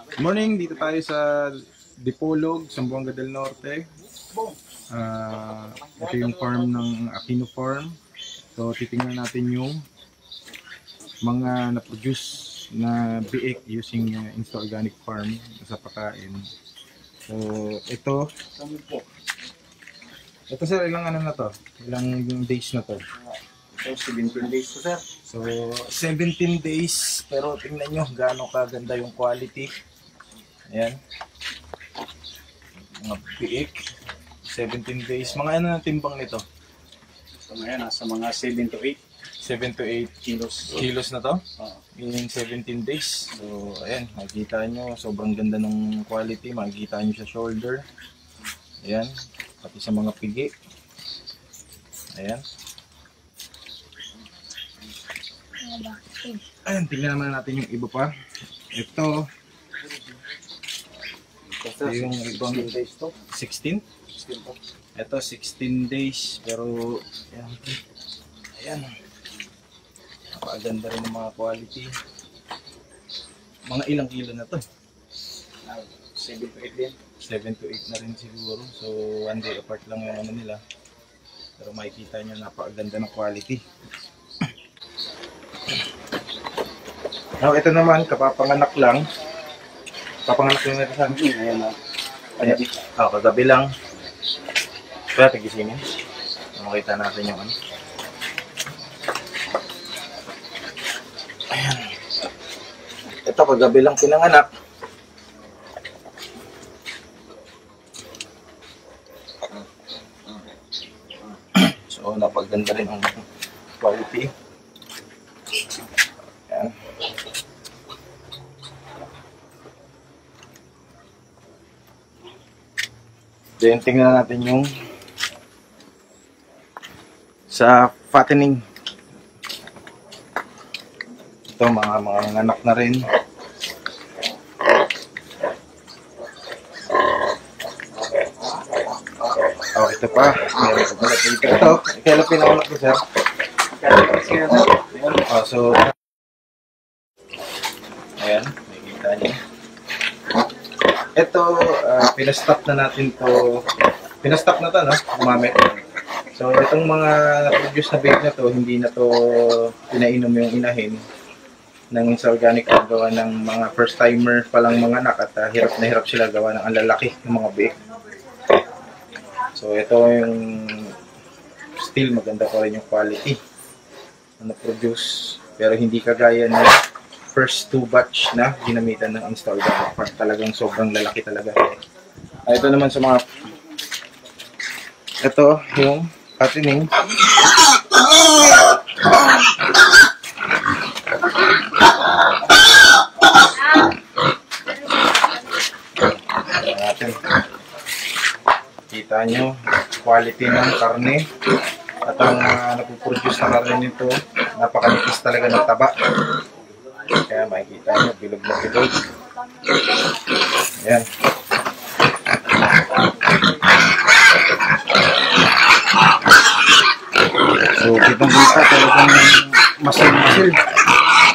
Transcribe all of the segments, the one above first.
Good morning, dito tayo sa Dipolog, Zamboanga del Norte. Ito yung farm ng Aquino Farm. So titingnan natin yung mga na-produce na biik using Insta Organic Farm sa pakain. So ito sir, ilang ano na to? Ilang days na to? So 17 days to sir. So 17 days, pero tingnan nyo gaano kaganda yung quality. Ayan. Mga biik. 17 days. Mga ano na timbang nito? So ngayon, nasa mga 7 to 8. 7 to 8 kilos na to? In 17 days. So ayan, makikita nyo. Sobrang ganda ng quality. Makikita nyo sa shoulder. Ayan. Pati sa mga pigi. Ayan. Ayan, tingnan naman natin yung iba pa. Ito yung ibang 16 days to. 16? 16 po. Ito 16 days, pero ayan. Ayan. Napakaganda rin ng mga quality. Mga ilang kilo na to? 7 to 8 din. 7 to 8 na rin siguro. So one day apart lang yung ano nila. Pero makikita nyo napakaganda ng quality. Now, ito naman, kapapanganak lang. Kapapanganak lang natin sa amin. Ayan na. Ayan. Kagabi lang. Kaya tigisingin. Makita natin yung ano. Ayan. Ito, kagabi lang pinanganak. So, napaganda rin ang quality. Ayan. Then, tingnan natin yung sa fattening. Ito, mga anak na rin. Oh, ito pa. Ito, kailan pinanganak ko, sir? Oh, so, ayan, nakikita niyo. Ito, pinastop na natin to. Pinastop na to, no? Gumamit. So, itong mga produce na bake na to, hindi na to pinainom yung inahin ng Insta Organic na gawa ng mga first timer palang mga anak at hirap na hirap sila gawa ng ang lalaki ng mga bake. So, ito yung still maganda pa rin yung quality na produce, pero hindi kagaya ng first 2 batch na ginamitan ng Insta Organic Farm. Talagang sobrang lalaki talaga. Ito naman sa mga ito yung fattening. Natin. Kita nyo quality ng karne at ang napuproduce na karne nito, napakanipis talaga ng taba. Kaya makikita nyo, bilog na bilog. Ayan. So, kitang-kita talagang masil-masil.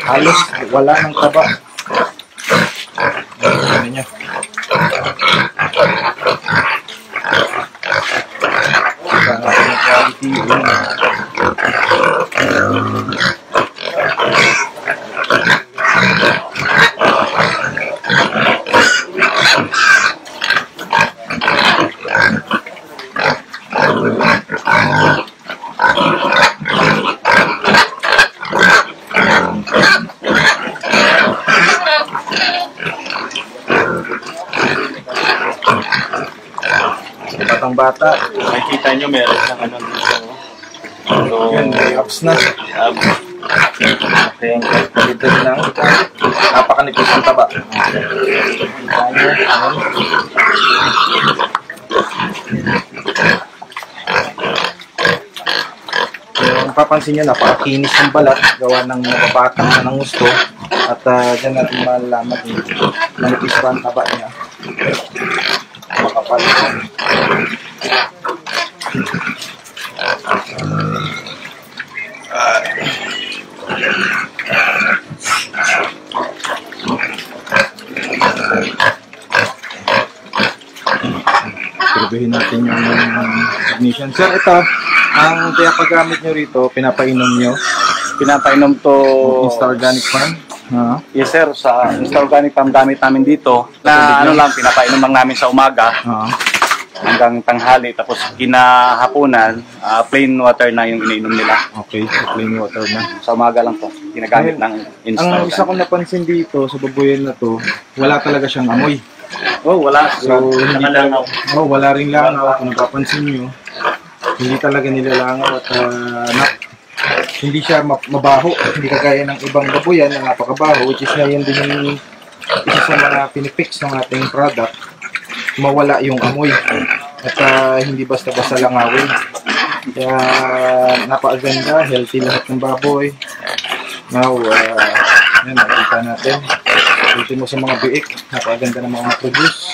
Halos wala ng taba. Ayan nyo. Kita natin ang quality. Batang-bata, Makikita nyo meron ng ano dito. so yun, may ups na. Ito yung quality ng napakanipis ng taba. Kung papansin nyo, napakakinis ng balat, gawa ng nababatang na ng gusto. At dyan natin malalaman kung manipis pa ang taba niya. Makapal. Purduhin natin yung ignition. Sir, ito, ang pinapagamit nyo rito, pinapainom nyo, Pinapainom to... Insta Organic Farm. Yes sir, sa Insta Organic Farm gamit namin dito. Na ano lang, pinapainom lang namin sa umaga hanggang tanghali. Tapos kinahaponan, plain water na yung iniinom nila. Okay, so plain water na. Sa umaga lang po, ginagamit ng Insta Ang isa Organic. kong napansin dito sa baboyan na to, wala talaga siyang amoy. Oh, wala. So, hindi Nakalangaw. wala ring langaw. Kung napapansin nyo, hindi talaga nilalangaw at hindi siya mabaho. Hindi kagaya ng ibang baboyan na napakabaho, which is ngayon din yung isa sa mga pinipix ng ating product, mawala yung amoy at hindi basta-basta langawin. Kaya napakaganda, healthy lahat ng baboy. Now, yan, nakita natin. Ultimo sa mga biik, napakaganda ng mga produce.